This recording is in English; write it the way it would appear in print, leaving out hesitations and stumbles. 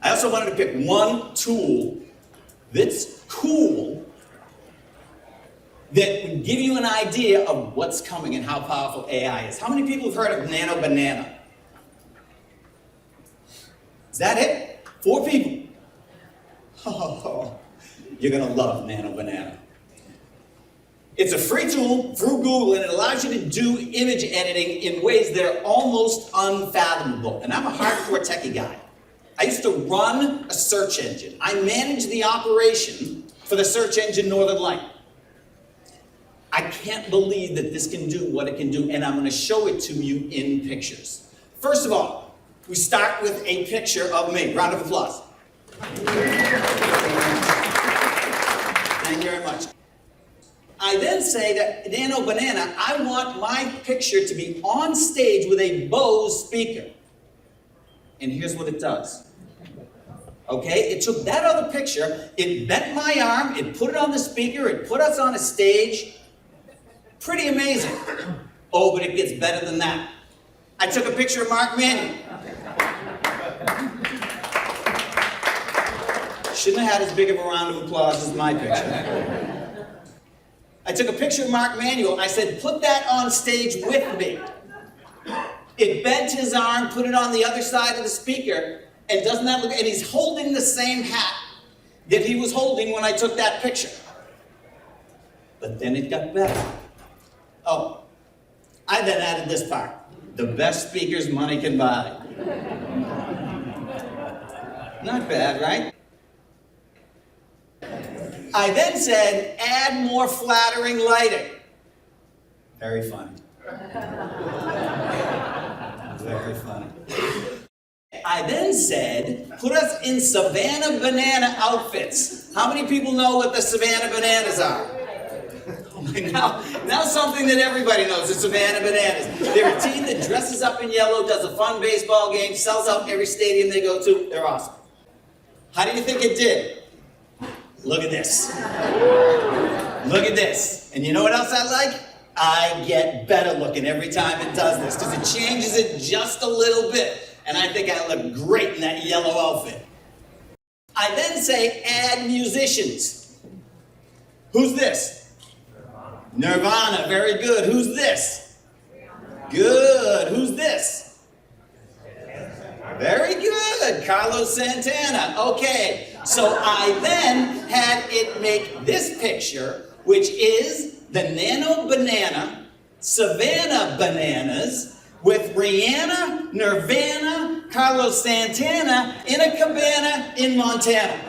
I also wanted to pick one tool that's cool that would give you an idea of what's coming and how powerful AI is. How many people have heard of Nano Banana? Is that it? 4 people. Oh, you're gonna love Nano Banana. It's a free tool through Google, and it allows you to do image editing in ways that are almost unfathomable. And I'm a hardcore techie guy. I used to run a search engine. I managed the operation for the search engine Northern Light. I can't believe that this can do what it can do, and I'm going to show it to you in pictures. First of all, we start with a picture of me. Round of applause. Thank you very much. I then say that Nano Banana, I want my picture to be on stage with a Bose speaker. And here's what it does. Okay, it took that other picture, it bent my arm, it put it on the speaker, it put us on a stage. Pretty amazing. Oh, but it gets better than that. I took a picture of Mark Manuel. Shouldn't have had as big of a round of applause as my picture. I took a picture of Mark Manuel. I said, put that on stage with me. It bent his arm, put it on the other side of the speaker, and doesn't that look, and he's holding the same hat that he was holding when I took that picture. But then it got better. Oh, I then added this part. The best speakers money can buy. Not bad, right? I then said, add more flattering lighting. Very funny. Very funny. I then said, put us in Savannah Banana outfits. How many people know what the Savannah Bananas are? Now something that everybody knows, the Savannah Bananas. They're a team that dresses up in yellow, does a fun baseball game, sells out every stadium they go to. They're awesome. How do you think it did? Look at this. Look at this. And you know what else I like? I get better looking every time it does this, because it changes it just a little bit. And I think I look great in that yellow outfit. I then say, add musicians. Who's this? Nirvana, very good. Who's this? Good. Who's this? Very good. Carlos Santana. Okay. So I then had it make this picture, which is the Nano Banana, Savannah Bananas, with Rihanna, Nirvana, Carlos Santana in a cabana in Montana.